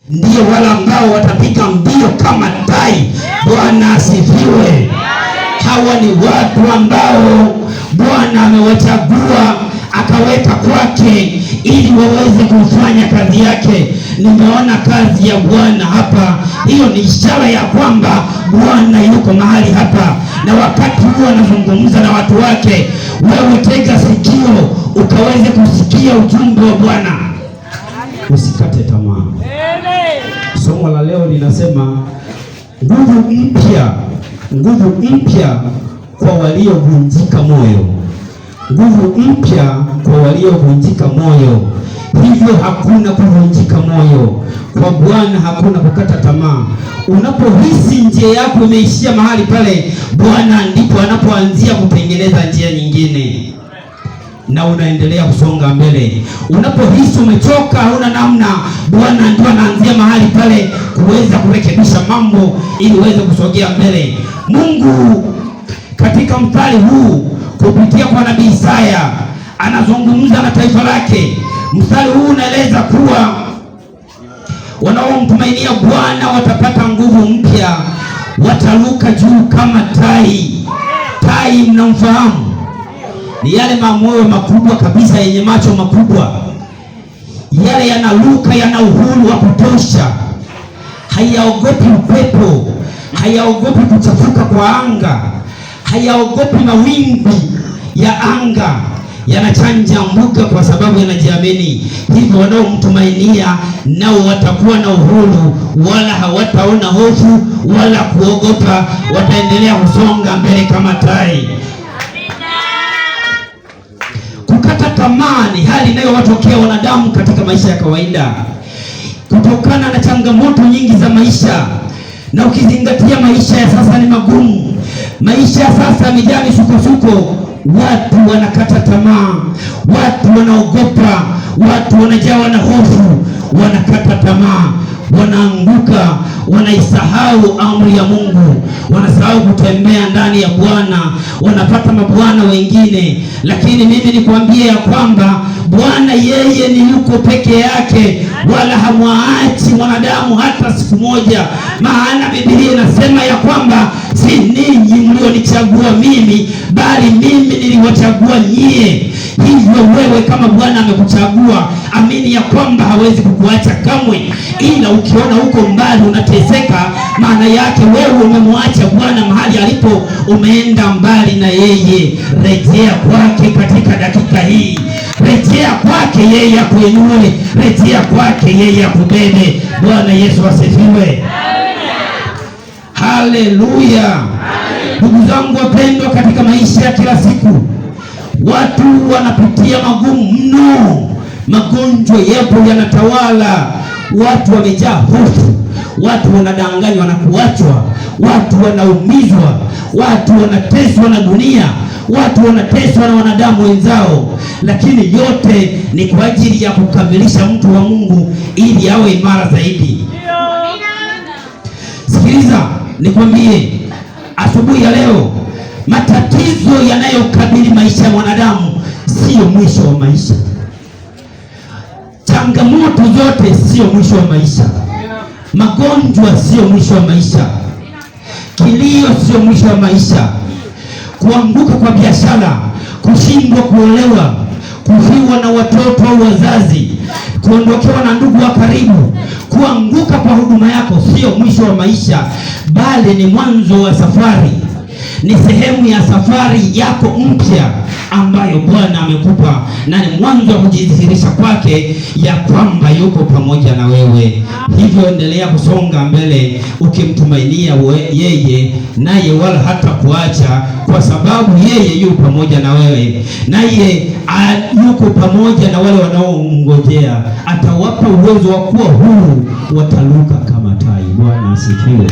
ndio wale ambao watapiga mbio kama tai. Bwana asifiwe. Hawa ni watu ambao Bwana amewachagua akaweka kwake ili waweze kufanya kazi yake. Nimeona kazi ya Bwana hapa. Hiyo ni ishara ya kwamba Bwana yuko mahali hapa, na wakati huo anazungumza na watu wake, wewe tega sikio ukaweze kusikia ujumbe wa Bwana. Usikate tamaa. Somo la leo linasema nguvu mpya kwa waliovunjika moyo. Nguvu mpya kwa waliovunjika moyo. Hivyo hakuna kuvunjika moyo. Kwa Bwana hakuna kukata tamaa. Unapohisi njia yako imeishia mahali pale, Bwana ndipo anapoanzia kutengeneza njia nyingine, na unaendelea kusonga mbele. Unapohisi umechoka, huna namna, Bwana ndio anaanzia mahali pale kuweza kurekebisha mambo ili uweze kusogea mbele. Mungu katika mstari huu kupitia kwa nabii Isaya anazungumza na taifa lake. Mstari huu unaeleza kuwa wanaomtumainia Bwana watapata nguvu mpya, wataruka juu kama tai. Tai mnamfahamu? Ni yale mamoyo makubwa kabisa yenye macho makubwa. Yale yanaruka, yana uhuru wa kutosha. Hayaogopi upepo, hayaogopi kuchafuka kwa anga, hayaogopi mawimbi ya anga. Yanachanja mbuga kwa sababu yanajiamini. Hivyo wanaomtumainia nao watakuwa na uhuru, wala hawataona hofu wala kuogopa. Wataendelea kusonga mbele kama tai. Kukata tamaa ni hali inayowatokea wanadamu katika maisha ya kawaida kutokana na changamoto nyingi za maisha, na ukizingatia maisha ya sasa ni magumu. Maisha ya sasa yamejaa misukosuko. Watu wanakata tamaa, watu wanaogopa, watu wanajawa na hofu, wanakata tamaa, wanaanguka, wanaisahau amri ya Mungu, wanasahau kutembea ndani ya Bwana, wanapata mabwana wengine. Lakini mimi nikwambie ya kwamba Bwana yeye ni yuko peke yake, wala hamwaachi mwanadamu hata siku moja. Maana Biblia inasema ya kwamba si ninyi mlionichagua mimi, bali mimi niliwachagua nyie. Hivyo wewe kama Bwana amekuchagua, amini ya kwamba hawezi kukuacha kamwe. Ila ukiona huko mbali unateseka, maana yake wewe umemwacha Bwana mahali alipo, umeenda mbali na yeye. Rejea kwake katika dakika hii. Rejea kwake yeye akuinue, rejea kwake yeye akubebe. Bwana Yesu asifiwe. Haleluya. Ndugu zangu wapendwa, katika maisha ya kila siku watu wanapitia magumu mno. Magonjwa yapo yanatawala, watu wamejaa hofu, watu wanadanganywa na kuachwa, watu wanaumizwa, watu wanateswa na dunia, watu wanateswa na wanadamu wenzao. Lakini yote ni kwa ajili ya kukamilisha mtu wa Mungu ili awe imara zaidi. Sikiliza nikwambie, asubuhi ya leo, matatizo yanayokabili maisha ya mwanadamu sio mwisho wa maisha. Changamoto zote sio mwisho wa maisha. Magonjwa sio mwisho wa maisha. Kilio sio mwisho wa maisha. Kuanguka kwa biashara, kushindwa kuolewa, kufiwa na watoto au wazazi, kuondokewa na ndugu wa karibu, kuanguka kwa huduma yako sio mwisho wa maisha, bali ni mwanzo wa safari. Ni sehemu ya safari yako mpya ambayo Bwana amekupa, na ni mwanzo wa kujidhihirisha kwake ya kwamba yuko pamoja na wewe. Hivyo endelea kusonga mbele ukimtumainia yeye, naye wala hata kuacha, kwa sababu yeye yuko pamoja na wewe, naye yuko pamoja na wale wanaomngojea. Atawapa uwezo wa kuwa huru, wataruka kama tai. Bwana asifiwe.